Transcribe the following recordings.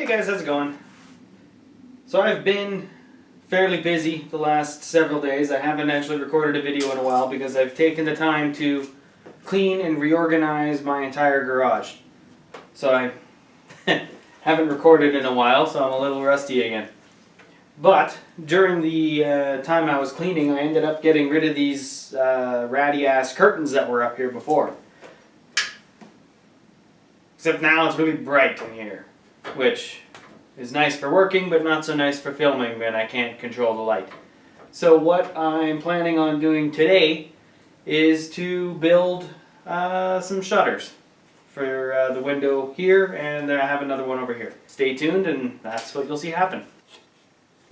Hey guys, how's it going? So I've been fairly busy the last several days. I haven't actually recorded a video in a while because I've taken the time to clean and reorganize my entire garage. So I haven't recorded in a while, so I'm a little rusty again. But during the time I was cleaning, I ended up getting rid of these ratty ass curtains that were up here before. Except now it's really bright in here, which is nice for working, but not so nice for filming when I can't control the light. So what I'm planning on doing today is to build some shutters for the window here, and I have another one over here. Stay tuned, and that's what you'll see happen.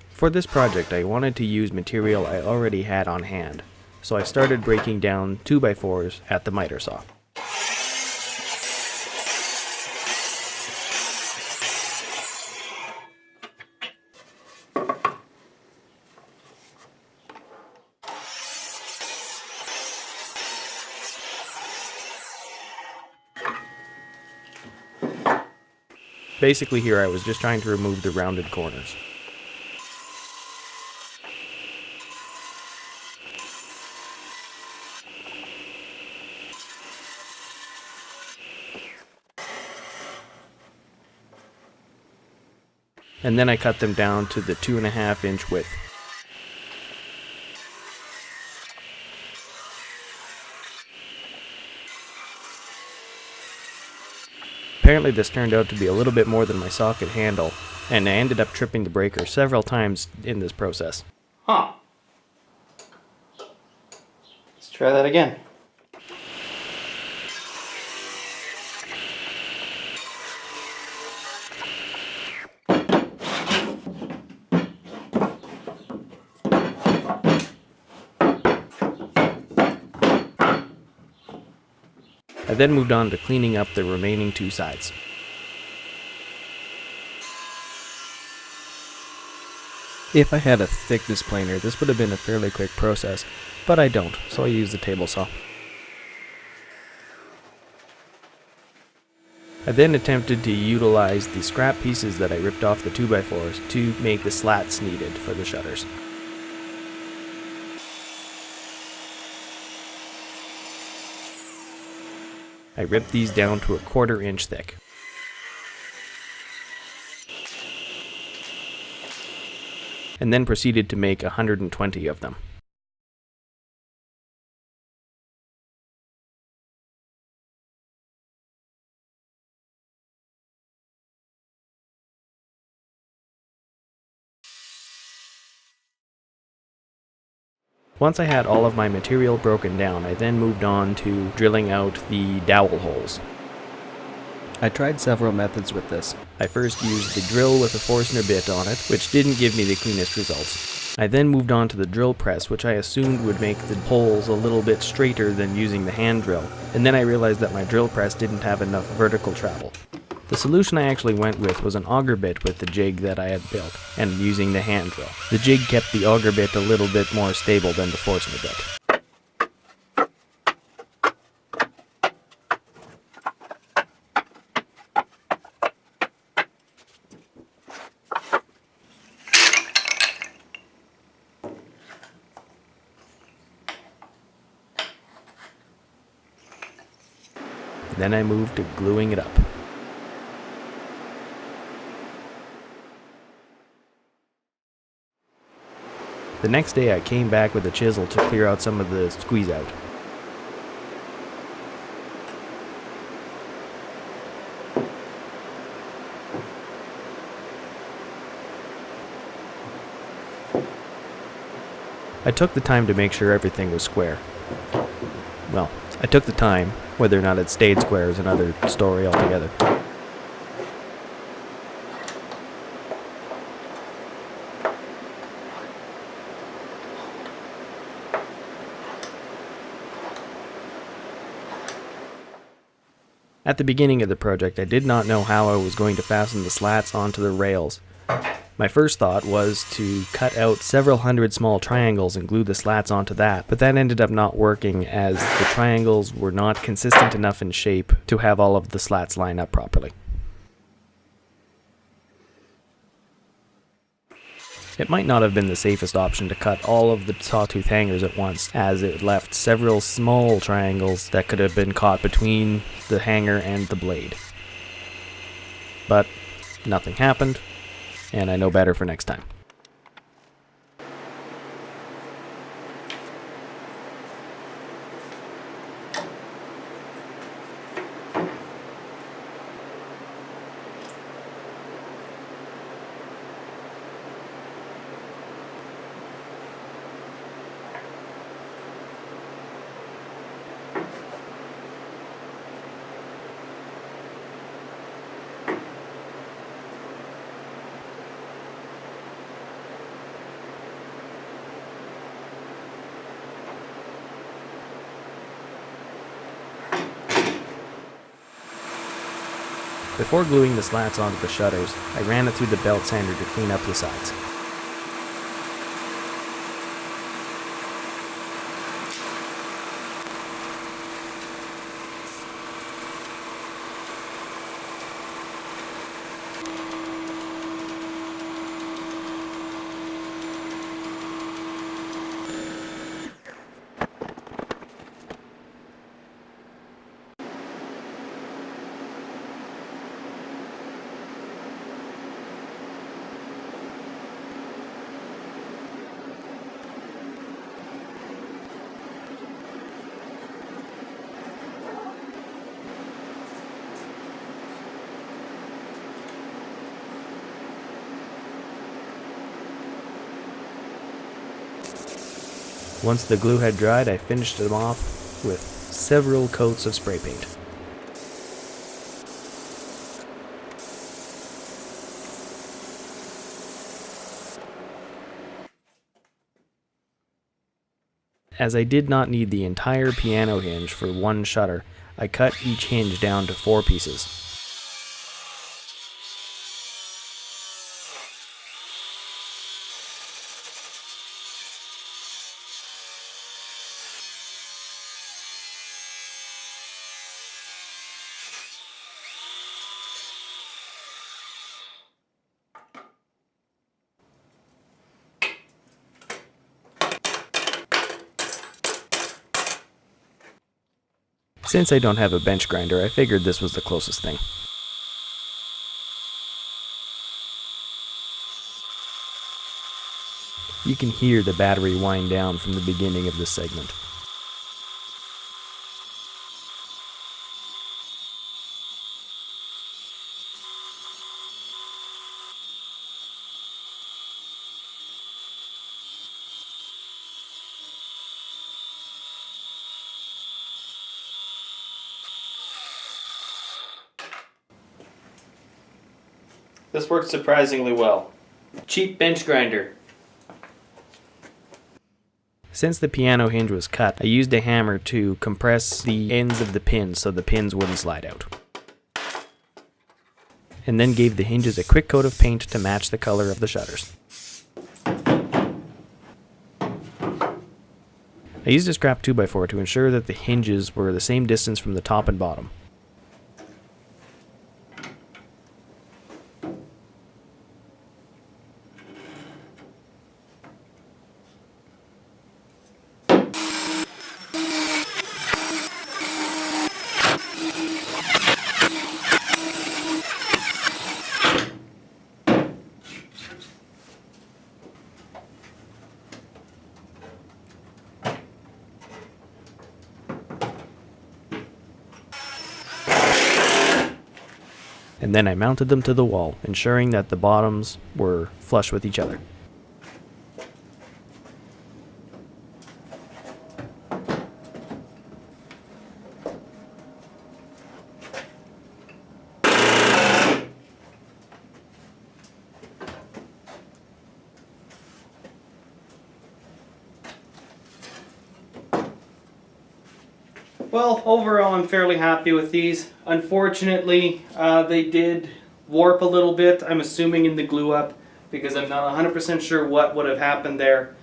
For this project, I wanted to use material I already had on hand, so I started breaking down 2x4's at the miter saw. Basically here I was just trying to remove the rounded corners. And then I cut them down to the 2.5 inch width. Apparently this turned out to be a little bit more than my saw could handle, and I ended up tripping the breaker several times in this process. Huh. Let's try that again. I then moved on to cleaning up the remaining two sides. If I had a thickness planer, this would have been a fairly quick process, but I don't, so I use the table saw. I then attempted to utilize the scrap pieces that I ripped off the 2x4's to make the slats needed for the shutters. I ripped these down to 1/4 inch thick. And then proceeded to make 120 of them. Once I had all of my material broken down, I then moved on to drilling out the dowel holes. I tried several methods with this. I first used the drill with a Forstner bit on it, which didn't give me the cleanest results. I then moved on to the drill press, which I assumed would make the holes a little bit straighter than using the hand drill, and then I realized that my drill press didn't have enough vertical travel. The solution I actually went with was an auger bit with the jig that I had built, and using the hand drill. The jig kept the auger bit a little bit more stable than the Forstner bit. Then I moved to gluing it up. The next day I came back with a chisel to clear out some of the squeeze out. I took the time to make sure everything was square. Well, I took the time. Whether or not it stayed square is another story altogether. At the beginning of the project, I did not know how I was going to fasten the slats onto the rails. My first thought was to cut out several hundred small triangles and glue the slats onto that, but that ended up not working as the triangles were not consistent enough in shape to have all of the slats line up properly. It might not have been the safest option to cut all of the sawtooth hangers at once, as it left several small triangles that could have been caught between the hanger and the blade. But nothing happened, and I know better for next time. Before gluing the slats onto the shutters, I ran it through the belt sander to clean up the sides. Once the glue had dried, I finished them off with several coats of spray paint. As I did not need the entire piano hinge for one shutter, I cut each hinge down to 4 pieces. Since I don't have a bench grinder, I figured this was the closest thing. You can hear the battery wind down from the beginning of this segment. This worked surprisingly well. Cheap bench grinder. Since the piano hinge was cut, I used a hammer to compress the ends of the pins so the pins wouldn't slide out. And then gave the hinges a quick coat of paint to match the color of the shutters. I used a scrap 2x4 to ensure that the hinges were the same distance from the top and bottom. And then I mounted them to the wall, ensuring that the bottoms were flush with each other. Well, overall I'm fairly happy with these. Unfortunately, they did warp a little bit, I'm assuming in the glue up, because I'm not 100% sure what would have happened there.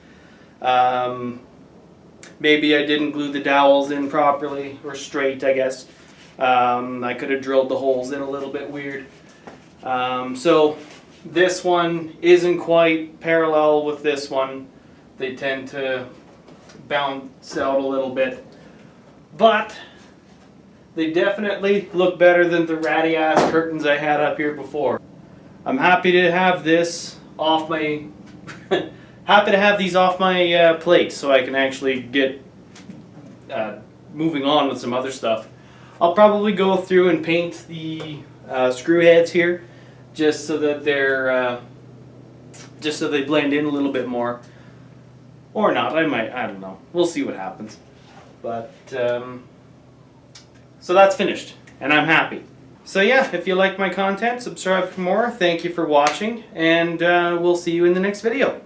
Maybe I didn't glue the dowels in properly, or straight, I guess. I could have drilled the holes in a little bit weird. So This one isn't quite parallel with this one. They tend to bounce out a little bit. But they definitely look better than the ratty ass curtains I had up here before. I'm happy to have this off my happy to have these off my plate so I can actually get moving on with some other stuff. I'll probably go through and paint the screw heads here just so that they're just so they blend in a little bit more. Or not, I don't know. We'll see what happens. But so that's finished, and I'm happy. So yeah, if you like my content, subscribe for more. Thank you for watching, and we'll see you in the next video.